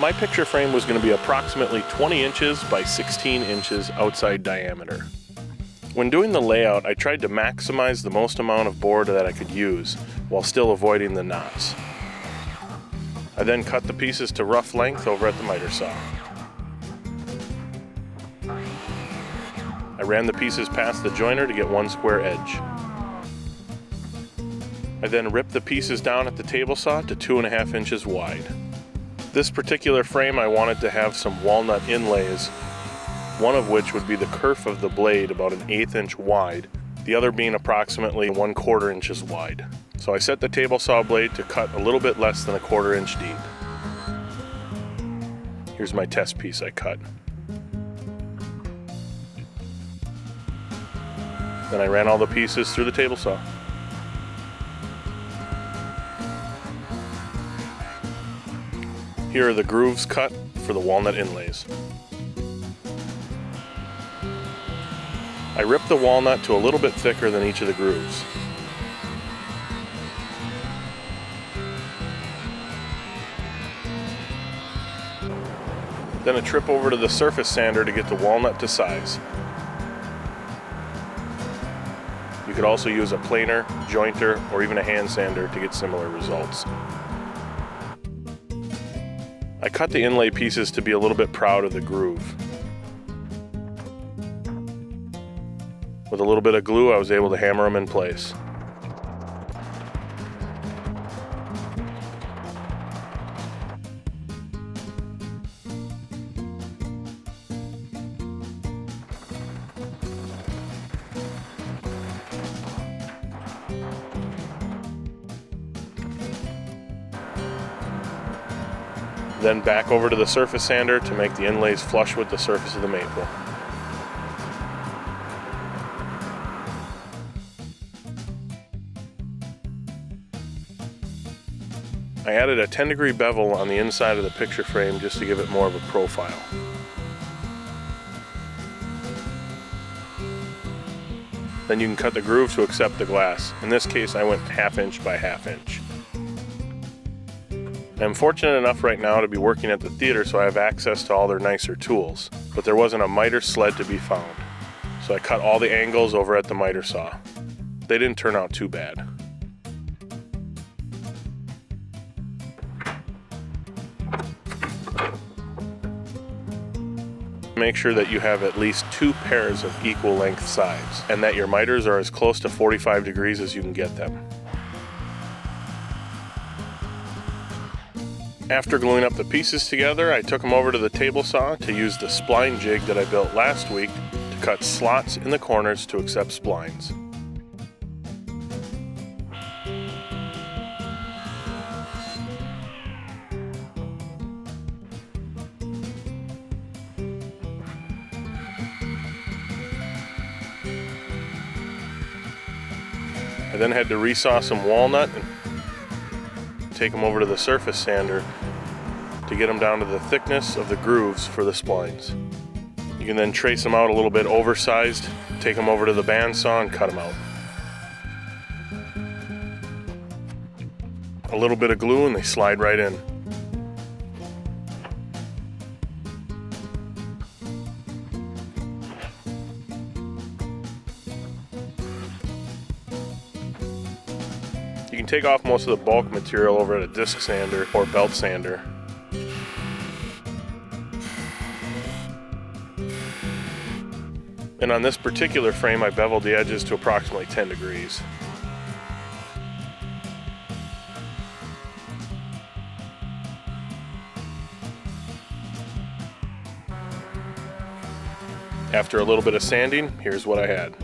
My picture frame was going to be approximately 20 inches by 16 inches outside diameter. When doing the layout, I tried to maximize the most amount of board that I could use while still avoiding the knots. I then cut the pieces to rough length over at the miter saw. I ran the pieces past the joiner to get one square edge. I then ripped the pieces down at the table saw to 2.5 inches wide. This particular frame I wanted to have some walnut inlays, one of which would be the kerf of the blade about 1/8 inch wide, the other being approximately 1/4 inches wide. So I set the table saw blade to cut a little bit less than 1/4 inch deep. Here's my test piece I cut. Then I ran all the pieces through the table saw. Here are the grooves cut for the walnut inlays. I ripped the walnut to a little bit thicker than each of the grooves. Then a trip over to the surface sander to get the walnut to size. You could also use a planer, jointer, or even a hand sander to get similar results. I cut the inlay pieces to be a little bit proud of the groove. With a little bit of glue, I was able to hammer them in place. Then back over to the surface sander to make the inlays flush with the surface of the maple. I added a 10-degree bevel on the inside of the picture frame just to give it more of a profile. Then you can cut the groove to accept the glass. In this case, I went 1/2 inch by 1/2 inch. I'm fortunate enough right now to be working at the theater, so I have access to all their nicer tools, but there wasn't a miter sled to be found. So I cut all the angles over at the miter saw. They didn't turn out too bad. Make sure that you have at least 2 pairs of equal length sides, and that your miters are as close to 45 degrees as you can get them. After gluing up the pieces together, I took them over to the table saw to use the spline jig that I built last week to cut slots in the corners to accept splines. I then had to resaw some walnut and take them over to the surface sander to get them down to the thickness of the grooves for the splines. You can then trace them out a little bit oversized, take them over to the bandsaw and cut them out. A little bit of glue and they slide right in. You can take off most of the bulk material over at a disc sander or belt sander. And on this particular frame, I beveled the edges to approximately 10 degrees. After a little bit of sanding, here's what I had.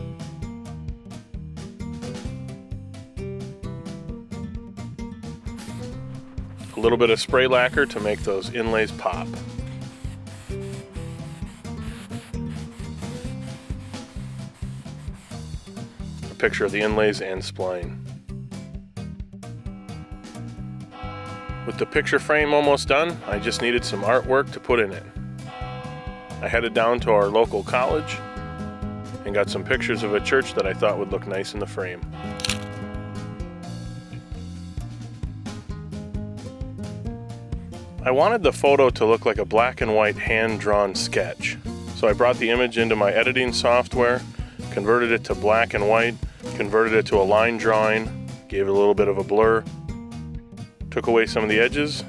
A little bit of spray lacquer to make those inlays pop. A picture of the inlays and spline. With the picture frame almost done, I just needed some artwork to put in it. I headed down to our local college and got some pictures of a church that I thought would look nice in the frame. I wanted the photo to look like a black and white hand-drawn sketch. So I brought the image into my editing software, converted it to black and white, converted it to a line drawing, gave it a little bit of a blur, took away some of the edges.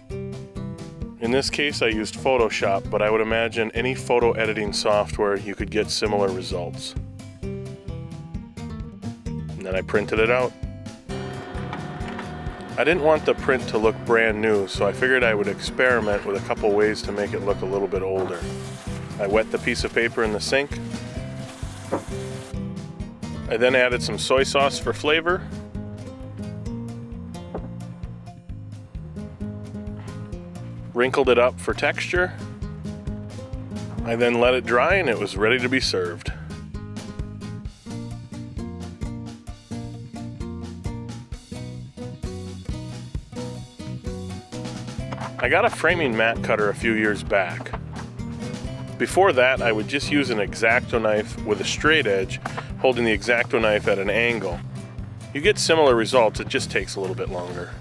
In this case I used Photoshop, but I would imagine any photo editing software you could get similar results. And then I printed it out. I didn't want the print to look brand new, so I figured I would experiment with a couple ways to make it look a little bit older. I wet the piece of paper in the sink. I then added some soy sauce for flavor. Wrinkled it up for texture. I then let it dry and it was ready to be served. I got a framing mat cutter a few years back. Before that, I would just use an X-Acto knife with a straight edge, holding the X-Acto knife at an angle. You get similar results, it just takes a little bit longer.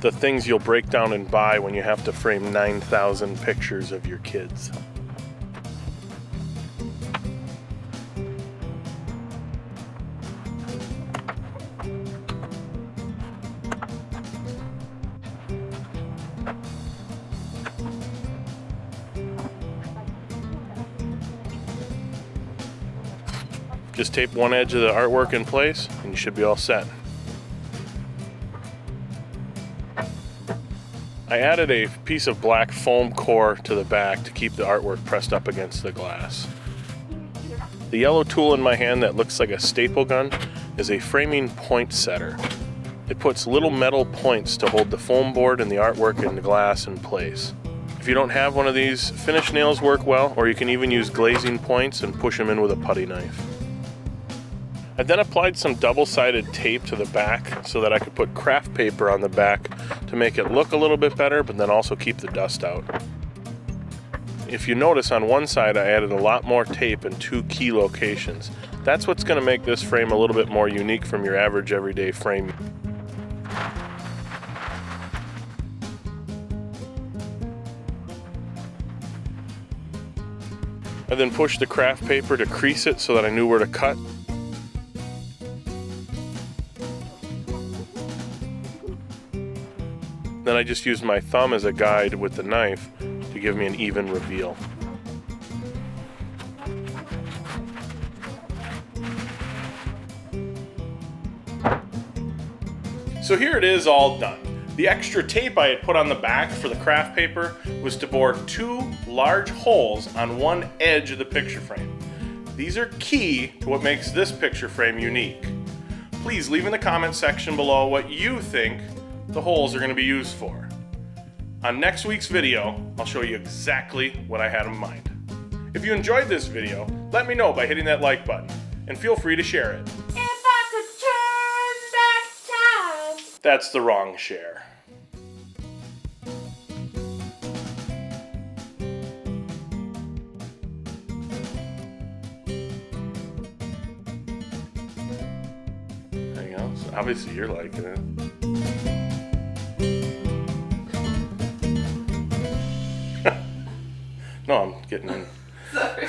The things you'll break down and buy when you have to frame 9,000 pictures of your kids. Just tape one edge of the artwork in place and you should be all set. I added a piece of black foam core to the back to keep the artwork pressed up against the glass. The yellow tool in my hand that looks like a staple gun is a framing point setter. It puts little metal points to hold the foam board and the artwork and the glass in place. If you don't have one of these, finish nails work well, or you can even use glazing points and push them in with a putty knife. I then applied some double-sided tape to the back so that I could put craft paper on the back to make it look a little bit better, but then also keep the dust out. If you notice, on one side I added a lot more tape in two key locations. That's what's going to make this frame a little bit more unique from your average everyday frame. I then pushed the craft paper to crease it so that I knew where to cut. Then I just used my thumb as a guide with the knife to give me an even reveal. So here it is, all done. The extra tape I had put on the back for the craft paper was to bore two large holes on one edge of the picture frame. These are key to what makes this picture frame unique. Please leave in the comment section below what you think the holes are going to be used for. On next week's video, I'll show you exactly what I had in mind. If you enjoyed this video, let me know by hitting that like button, and feel free to share it. If I could turn back time. That's the wrong share. There you go. So obviously you're liking it. No, I'm getting in. Sorry.